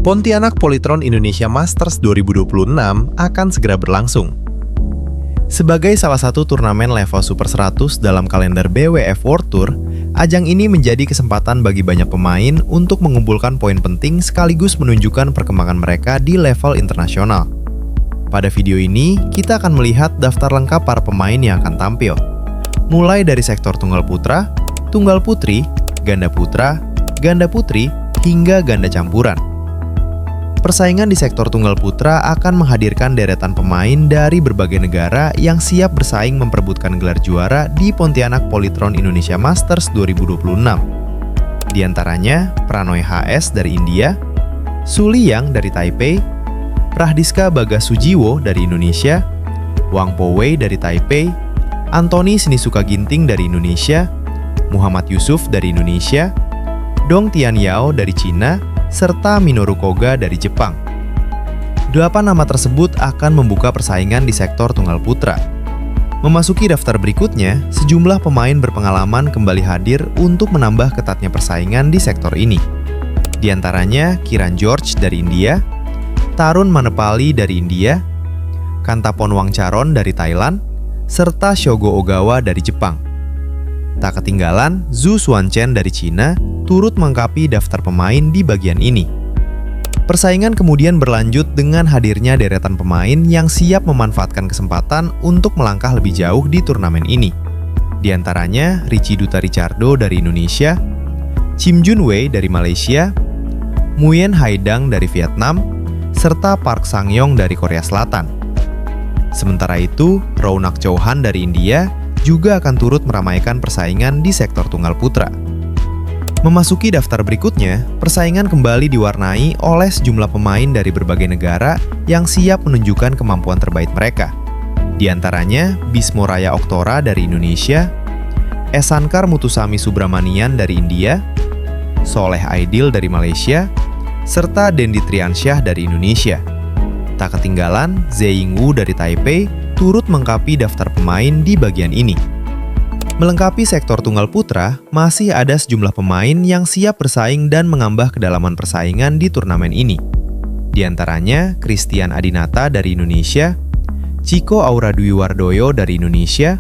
Pontianak Polytron Indonesia Masters 2026 akan segera berlangsung. Sebagai salah satu turnamen level Super 100 dalam kalender BWF World Tour, ajang ini menjadi kesempatan bagi banyak pemain untuk mengumpulkan poin penting sekaligus menunjukkan perkembangan mereka di level internasional. Pada video ini, kita akan melihat daftar lengkap para pemain yang akan tampil, mulai dari sektor tunggal putra, tunggal putri, ganda putra, ganda putri, hingga ganda campuran. Persaingan di sektor tunggal putra akan menghadirkan deretan pemain dari berbagai negara yang siap bersaing memperebutkan gelar juara di Pontianak Polytron Indonesia Masters 2026. Di antaranya Pranoy HS dari India, Suliyang dari Taipei, Prahdiska Bagasujiwo dari Indonesia, Wang Powei dari Taipei, Anthony Sinisuka Ginting dari Indonesia, Muhammad Yusuf dari Indonesia, Dong Tianyao dari Cina, serta Minoru Koga dari Jepang. 8 nama tersebut akan membuka persaingan di sektor tunggal putra. Memasuki daftar berikutnya, sejumlah pemain berpengalaman kembali hadir untuk menambah ketatnya persaingan di sektor ini. Di antaranya Kiran George dari India, Tarun Manepali dari India, Kantapon Wangcharon dari Thailand, serta Shogo Ogawa dari Jepang. Tak ketinggalan, Zhu Xuanchen dari Cina turut melengkapi daftar pemain di bagian ini. Persaingan kemudian berlanjut dengan hadirnya deretan pemain yang siap memanfaatkan kesempatan untuk melangkah lebih jauh di turnamen ini. Di antaranya Richie Duta Richardo dari Indonesia, Chim Jun Wei dari Malaysia, Nguyen Haidang dari Vietnam, serta Park Sang-yong dari Korea Selatan. Sementara itu, Raunak Chauhan dari India juga akan turut meramaikan persaingan di sektor tunggal putra. Memasuki daftar berikutnya, persaingan kembali diwarnai oleh sejumlah pemain dari berbagai negara yang siap menunjukkan kemampuan terbaik mereka. Di antaranya Bismo Raya Oktora dari Indonesia, Esankar Muthusamy Subramanian dari India, Soleh Aidil dari Malaysia, serta Dendi Triansyah dari Indonesia. Tak ketinggalan, Zheying Wu dari Taipei turut melengkapi daftar pemain di bagian ini. Melengkapi sektor tunggal putra, masih ada sejumlah pemain yang siap bersaing dan menambah kedalaman persaingan di turnamen ini. Di antaranya Christian Adinata dari Indonesia, Chico Aura Dwi Wardoyo dari Indonesia,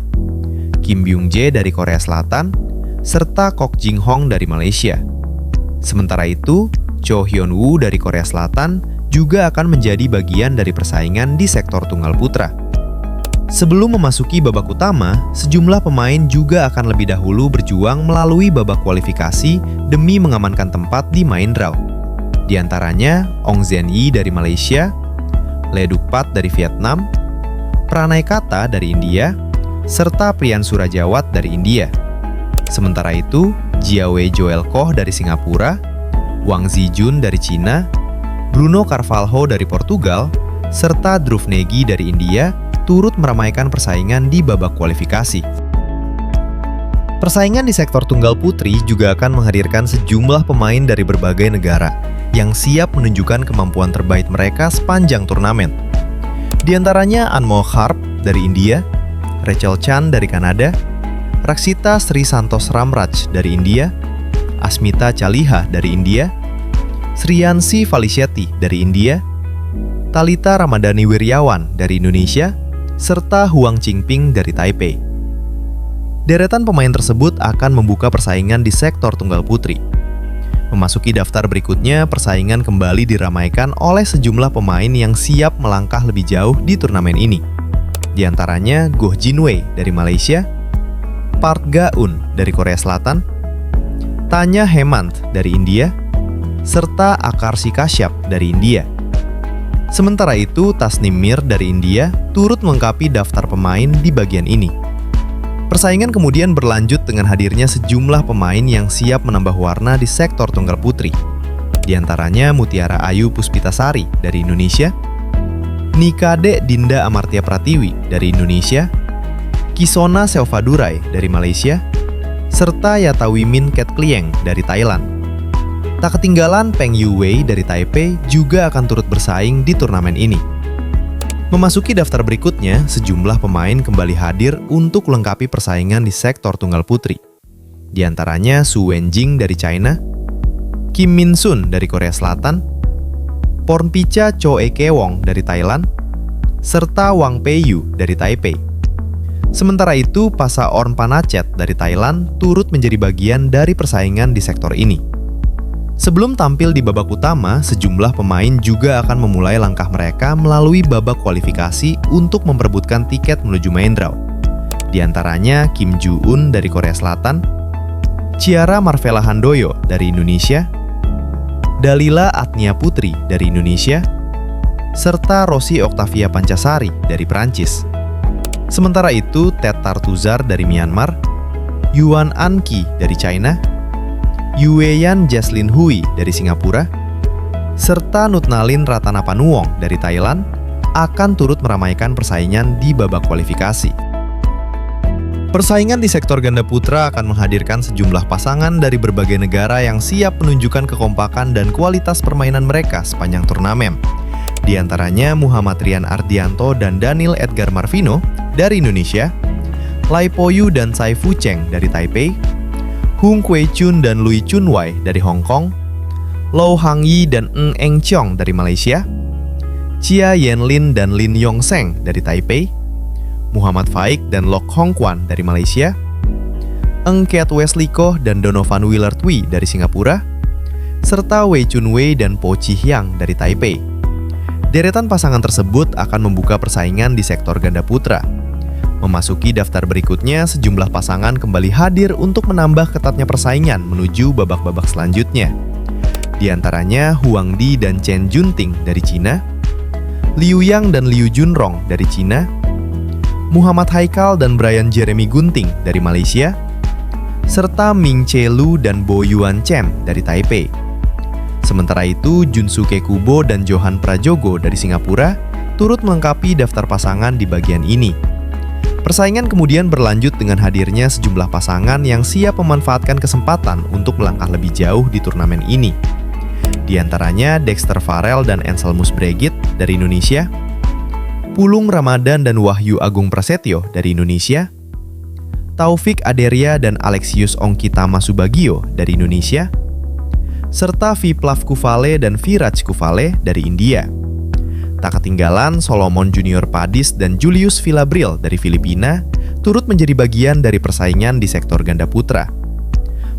Kim Byung Jae dari Korea Selatan, serta Kok Jing Hong dari Malaysia. Sementara itu, Cho Hyun Woo dari Korea Selatan juga akan menjadi bagian dari persaingan di sektor tunggal putra. Sebelum memasuki babak utama, sejumlah pemain juga akan lebih dahulu berjuang melalui babak kualifikasi demi mengamankan tempat di main draw. Di antaranya Ong Zen Yi dari Malaysia, Le Duc Pat dari Vietnam, Pranay Kata dari India, serta Priyan Surajawat dari India. Sementara itu, Jiawei Joel Koh dari Singapura, Wang Zijun dari Cina, Bruno Carvalho dari Portugal, serta Dhruv Negi dari India turut meramaikan persaingan di babak kualifikasi. Persaingan di sektor tunggal putri juga akan menghadirkan sejumlah pemain dari berbagai negara yang siap menunjukkan kemampuan terbaik mereka sepanjang turnamen. Di antaranya Anmol Harp dari India, Rachel Chan dari Kanada, Raksita Sri Santos Ramraj dari India, Asmita Chaliha dari India, Sriyansi Valishetty dari India, Talita Ramadhani Wiryawan dari Indonesia, serta Huang Qingping dari Taipei. Deretan pemain tersebut akan membuka persaingan di sektor tunggal putri. Memasuki daftar berikutnya, persaingan kembali diramaikan oleh sejumlah pemain yang siap melangkah lebih jauh di turnamen ini. Di antaranya Goh Jin Wei dari Malaysia, Park Ga-eun dari Korea Selatan, Tanya Hemant dari India, serta Akarshi Kashyap dari India. Sementara itu, Tasnim Mir dari India turut melengkapi daftar pemain di bagian ini. Persaingan kemudian berlanjut dengan hadirnya sejumlah pemain yang siap menambah warna di sektor tunggal putri. Di antaranya Mutiara Ayu Puspitasari dari Indonesia, Nikade Dinda Amartya Pratiwi dari Indonesia, Kisona Selvadurai dari Malaysia, serta Yatawimin Ketklieng dari Thailand. Tak ketinggalan Peng Yuwei dari Taipei juga akan turut bersaing di turnamen ini. Memasuki daftar berikutnya, sejumlah pemain kembali hadir untuk melengkapi persaingan di sektor tunggal putri. Di antaranya Su Wenjing dari China, Kim Min Sun dari Korea Selatan, Pornpicha Choekewong dari Thailand, serta Wang Peiyu dari Taipei. Sementara itu, Pashaorn Panachet dari Thailand turut menjadi bagian dari persaingan di sektor ini. Sebelum tampil di babak utama, sejumlah pemain juga akan memulai langkah mereka melalui babak kualifikasi untuk memperebutkan tiket menuju main draw. Di antaranya Kim Joo-eun dari Korea Selatan, Ciara Marvella Handoyo dari Indonesia, Dalila Atnia Putri dari Indonesia, serta Rosi Oktavia Pancasari dari Perancis. Sementara itu, Ted Tartuzar dari Myanmar, Yuan An-ki dari China, Yueyan Jaslyn Hui dari Singapura, serta Nutnalin Ratanapanuwong dari Thailand akan turut meramaikan persaingan di babak kualifikasi. Persaingan di sektor ganda putra akan menghadirkan sejumlah pasangan dari berbagai negara yang siap menunjukkan kekompakan dan kualitas permainan mereka sepanjang turnamen. Di antaranya Muhammad Rian Ardianto dan Daniel Edgar Marvino dari Indonesia, Lai Poyu dan Tsai Fu Cheng dari Taipei, Hung Kwei Chun dan Lui Chun Wai dari Hong Kong, Lau Hang Yi dan Ng Eng Cheong dari Malaysia, Chia Yenlin dan Lin Yong Seng dari Taipei, Muhammad Faik dan Lok Hong Kwan dari Malaysia, Eng Kiat Wesley Koh dan Donovan Willard Wee dari Singapura, serta Wei Chun Wei dan Po Chi Hyang dari Taipei. Deretan pasangan tersebut akan membuka persaingan di sektor ganda putra. Memasuki daftar berikutnya, sejumlah pasangan kembali hadir untuk menambah ketatnya persaingan menuju babak-babak selanjutnya. Di antaranya Huang Di dan Chen Junting dari Cina, Liu Yang dan Liu Junrong dari Cina, Muhammad Haikal dan Brian Jeremy Gunting dari Malaysia, serta Ming Che Lu dan Bo Yuan Chen dari Taipei. Sementara itu, Junsuke Kubo dan Johan Prajogo dari Singapura turut melengkapi daftar pasangan di bagian ini. Persaingan kemudian berlanjut dengan hadirnya sejumlah pasangan yang siap memanfaatkan kesempatan untuk melangkah lebih jauh di turnamen ini. Di antaranya Dexter Farrell dan Anselmus Bregit dari Indonesia, Pulung Ramadan dan Wahyu Agung Prasetyo dari Indonesia, Taufik Aderia dan Alexius Ongkitama Subagio dari Indonesia, serta Viplav Kuvale dan Viraj Kuvale dari India. Tak ketinggalan, Solomon Junior Padis dan Julius Villabril dari Filipina turut menjadi bagian dari persaingan di sektor ganda putra.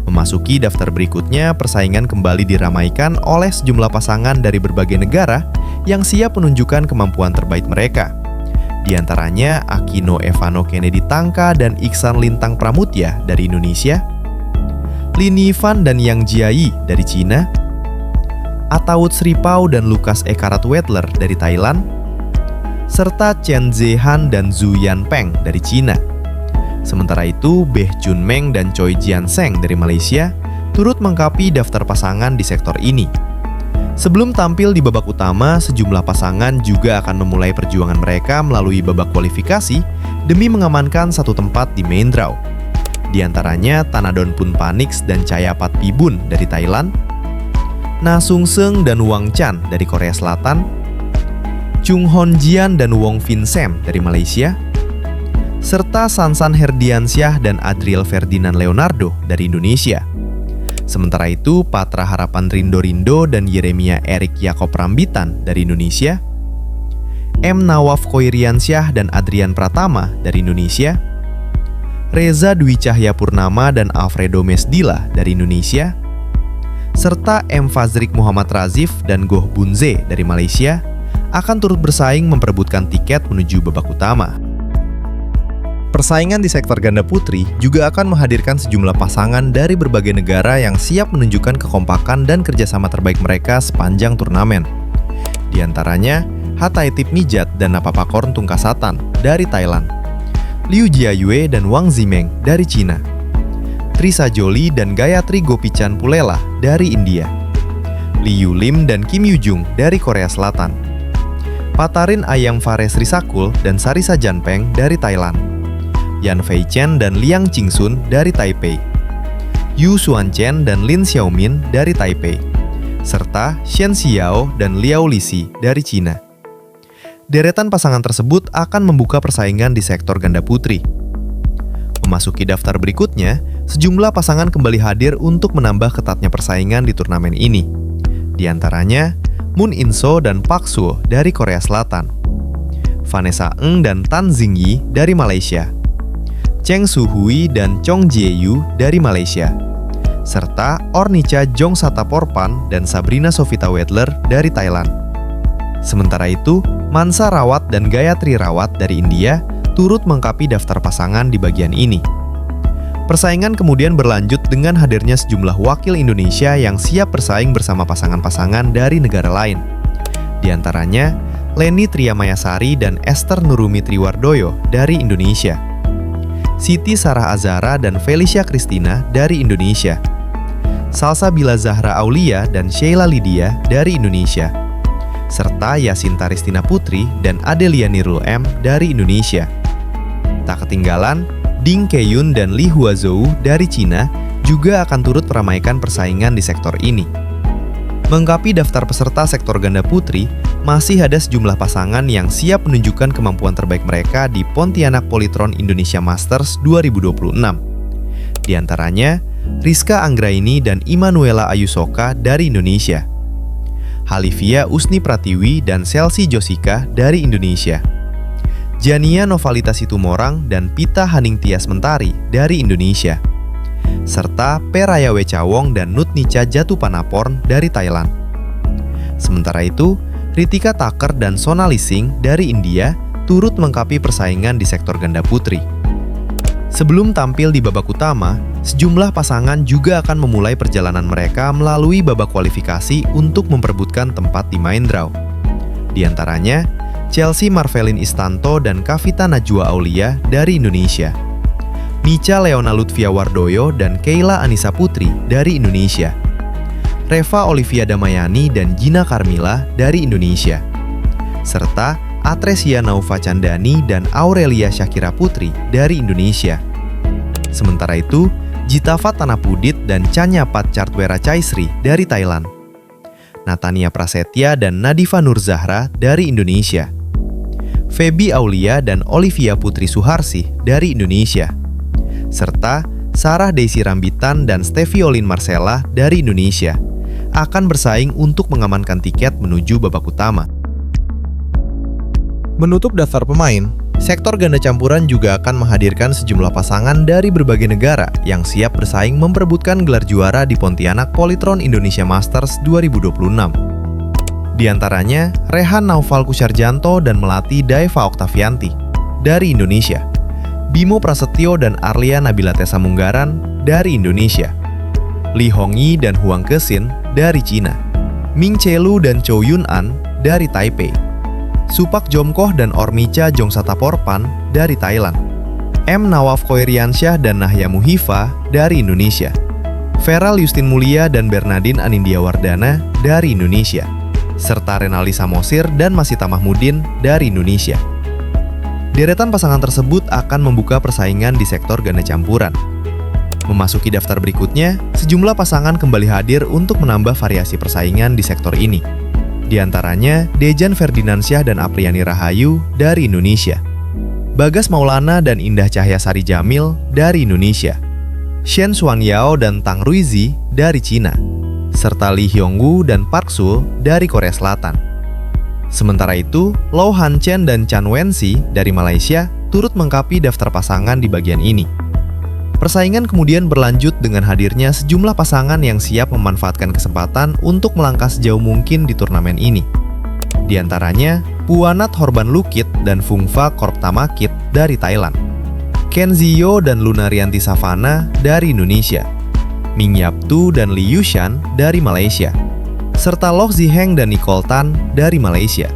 Memasuki daftar berikutnya, persaingan kembali diramaikan oleh sejumlah pasangan dari berbagai negara yang siap menunjukkan kemampuan terbaik mereka. Di antaranya Akino Evano Kennedy Tangka dan Iksan Lintang Pramutya dari Indonesia, Lin Yifan dan Yang Jiayi dari Cina, Atawut Sri Pao dan Lukas Ekarat Wedler dari Thailand, serta Chen Zehan dan Zhu Yanpeng dari Cina. Sementara itu, Beh Chun Meng dan Choi Jian Seng dari Malaysia turut melengkapi daftar pasangan di sektor ini. Sebelum tampil di babak utama, sejumlah pasangan juga akan memulai perjuangan mereka melalui babak kualifikasi demi mengamankan satu tempat di main draw. Di antaranya Tanadon Punpanix dan Chayapat Pibun dari Thailand, Na Sung Seung dan Wang Chan dari Korea Selatan, Chung Hon Jian dan Wong Vin Sem dari Malaysia, serta Sansan Herdiansyah dan Adriel Ferdinand Leonardo dari Indonesia. Sementara itu, Patra Harapan Rindo dan Yeremia Erik Yakob Rambitan dari Indonesia, M. Nawaf Koiriansyah dan Adrian Pratama dari Indonesia, Reza Dwi Cahya Purnama dan Alfredo Mesdila dari Indonesia, serta M. Fazrik Muhammad Razif dan Goh Bunze dari Malaysia akan turut bersaing memperebutkan tiket menuju babak utama. Persaingan di sektor ganda putri juga akan menghadirkan sejumlah pasangan dari berbagai negara yang siap menunjukkan kekompakan dan kerjasama terbaik mereka sepanjang turnamen. Di antaranya, Hataitip Mijat dan Napapakorn Tungkasatan dari Thailand, Liu Jiayue dan Wang Zimeng dari Cina, Trisa Jolie dan Gayatri Gopichan Pulela dari India, Liu Lim dan Kim Yu-jung dari Korea Selatan, Patarin Ayam Fares Risakul dan Sarisa Janpeng dari Thailand, Yan Fei Chen dan Liang Qingsun dari Taipei, Yu Xuan Chen dan Lin Xiaomin dari Taipei, serta Shen Xiao dan Liao Lixi dari Cina. Deretan pasangan tersebut akan membuka persaingan di sektor ganda putri. Memasuki daftar berikutnya, sejumlah pasangan kembali hadir untuk menambah ketatnya persaingan di turnamen ini. Di antaranya, Moon In-so dan Park Seo dari Korea Selatan, Vanessa Ng dan Tan Xingyi dari Malaysia, Cheng Soo-hui dan Chong Jie-yu dari Malaysia, serta Ornica Jongsataporpan dan Sabrina Sofita Wedler dari Thailand. Sementara itu, Mansa Rawat dan Gayatri Rawat dari India turut melengkapi daftar pasangan di bagian ini. Persaingan kemudian berlanjut dengan hadirnya sejumlah wakil Indonesia yang siap bersaing bersama pasangan-pasangan dari negara lain. Di antaranya, Leni Triamayasari dan Esther Nurumi Triwardoyo dari Indonesia, Siti Sarah Azhara dan Felicia Christina dari Indonesia, Salsabila Zahra Aulia dan Sheila Lydia dari Indonesia, serta Yasinta Ristina Putri dan Adelia Nirul M dari Indonesia. Tak ketinggalan, Ding Keyun dan Li Huazhou dari Cina juga akan turut meramaikan persaingan di sektor ini. Melengkapi daftar peserta sektor ganda putri, masih ada sejumlah pasangan yang siap menunjukkan kemampuan terbaik mereka di Pontianak Polytron Indonesia Masters 2026. Di antaranya, Rizka Anggraini dan Immanuela Ayusoka dari Indonesia, Halivia Usni Pratiwi dan Chelsea Josika dari Indonesia, Jania Novalita Situmorang dan Pita Haningtyas Mentari dari Indonesia, serta Peraya Wecawong dan Nutnica Jatupanapor dari Thailand. Sementara itu, Ritika Thakur dan Sonali Singh dari India turut melengkapi persaingan di sektor ganda putri. Sebelum tampil di babak utama, sejumlah pasangan juga akan memulai perjalanan mereka melalui babak kualifikasi untuk memperebutkan tempat di main draw. Di antaranya, Chelsea Marvelin Istanto dan Kavita Najwa Aulia dari Indonesia, Micha Leona Lutfia Wardoyo dan Keila Anissa Putri dari Indonesia, Reva Olivia Damayani dan Gina Carmila dari Indonesia, serta Atresia Naufa Candani dan Aurelia Syakira Putri dari Indonesia. Sementara itu, Jitafat Tanapudit dan Chanyapat Chartwera Chaisri dari Thailand, Natania Prasetya dan Nadifa Nurzahra dari Indonesia, Feby Aulia dan Olivia Putri Suharsih dari Indonesia, serta Sarah Daisy Rambitan dan Steviolin Marcella dari Indonesia akan bersaing untuk mengamankan tiket menuju babak utama. Menutup daftar pemain, sektor ganda campuran juga akan menghadirkan sejumlah pasangan dari berbagai negara yang siap bersaing memperebutkan gelar juara di Pontianak Polytron Indonesia Masters 2026. Di antaranya, Rehan Naufal Kusarjanto dan Melati Daeva Oktavianti dari Indonesia, Bimo Prasetyo dan Arlia Nabila Tessa Munggaran dari Indonesia, Li Hongyi dan Huang Kexin dari Cina, Ming Chelu dan Chow Yun An dari Taipei, Supak Jomkoh dan Ormica Jongsataporpan dari Thailand, M. Nawaf Koiriansyah dan Nahya Muhifa dari Indonesia, Feral Yustin Mulia dan Bernardine Anindya Wardana dari Indonesia, serta Renali Samosir dan Masita Mahmudin dari Indonesia. Deretan pasangan tersebut akan membuka persaingan di sektor ganda campuran. Memasuki daftar berikutnya, sejumlah pasangan kembali hadir untuk menambah variasi persaingan di sektor ini. Di antaranya, Dejan Ferdinansyah dan Apriani Rahayu dari Indonesia, Bagas Maulana dan Indah Cahyasari Jamil dari Indonesia, Shen Xuanyao dan Tang Ruizi dari Cina, serta Lee Hyung-woo dan Park Seo dari Korea Selatan. Sementara itu, Lau Han Chen dan Chan Wen-si dari Malaysia turut melengkapi daftar pasangan di bagian ini. Persaingan kemudian berlanjut dengan hadirnya sejumlah pasangan yang siap memanfaatkan kesempatan untuk melangkah sejauh mungkin di turnamen ini. Di antaranya, Puanat Horban Lukit dan Phungfa Korptamakit dari Thailand, Ken Ziyo dan Lunarianti Savana dari Indonesia, Ming Yaptu dan Lee Yushan dari Malaysia, serta Loh Ziheng dan Nicole Tan dari Malaysia.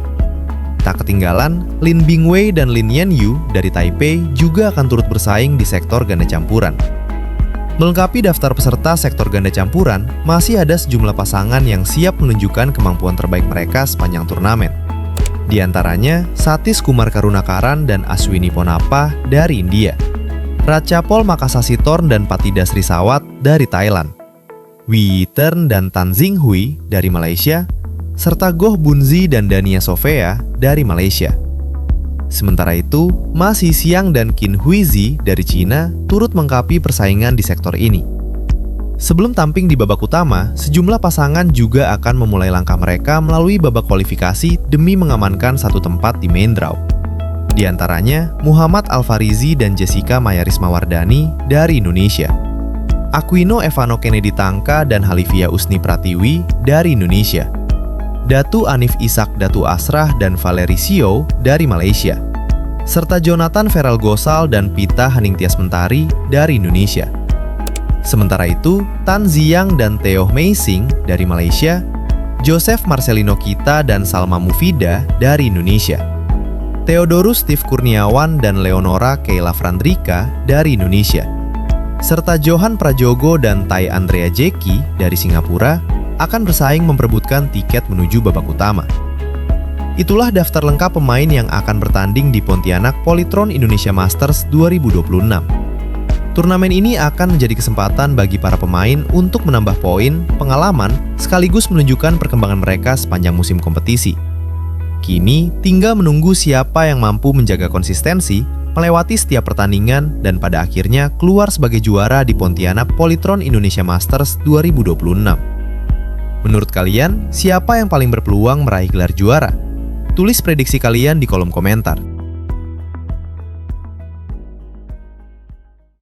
Tak ketinggalan, Lin Bingwei dan Lin Yanyu dari Taipei juga akan turut bersaing di sektor ganda campuran. Melengkapi daftar peserta sektor ganda campuran, masih ada sejumlah pasangan yang siap menunjukkan kemampuan terbaik mereka sepanjang turnamen. Di antaranya, Satis Kumar Karunakaran dan Aswini Ponappa dari India, Ratchapol Makasasitorn dan Patida Srisawat dari Thailand, Wee Tern dan Tan Xinghui dari Malaysia, serta Goh Bunzi dan Dania Sofea dari Malaysia. Sementara itu, Ma Xisiang dan Qin Huizi dari Cina turut melengkapi persaingan di sektor ini. Sebelum tampil di babak utama, sejumlah pasangan juga akan memulai langkah mereka melalui babak kualifikasi demi mengamankan satu tempat di main draw. Di antaranya, Muhammad Al-Farizi dan Jessica Mayarismawardani dari Indonesia, Aquino Evano Kennedy Tangka dan Halifia Usni Pratiwi dari Indonesia, Datu Anif Ishak Datu Asrah dan Valeri Sio dari Malaysia, serta Jonathan Feral Gosal dan Pita Haningtyas Mentari dari Indonesia. Sementara itu, Tan Ziyang dan Theo Meising dari Malaysia, Joseph Marcelino Kita dan Salma Mufida dari Indonesia, Theodorus Steve Kurniawan dan Leonora Keila Frandrika dari Indonesia, serta Johan Prajogo dan Tai Andrea Jeki dari Singapura akan bersaing memperebutkan tiket menuju babak utama. Itulah daftar lengkap pemain yang akan bertanding di Pontianak Polytron Indonesia Masters 2026. Turnamen ini akan menjadi kesempatan bagi para pemain untuk menambah poin, pengalaman, sekaligus menunjukkan perkembangan mereka sepanjang musim kompetisi. Kini, tinggal menunggu siapa yang mampu menjaga konsistensi, melewati setiap pertandingan, dan pada akhirnya keluar sebagai juara di Pontianak Polytron Indonesia Masters 2026. Menurut kalian, siapa yang paling berpeluang meraih gelar juara? Tulis prediksi kalian di kolom komentar.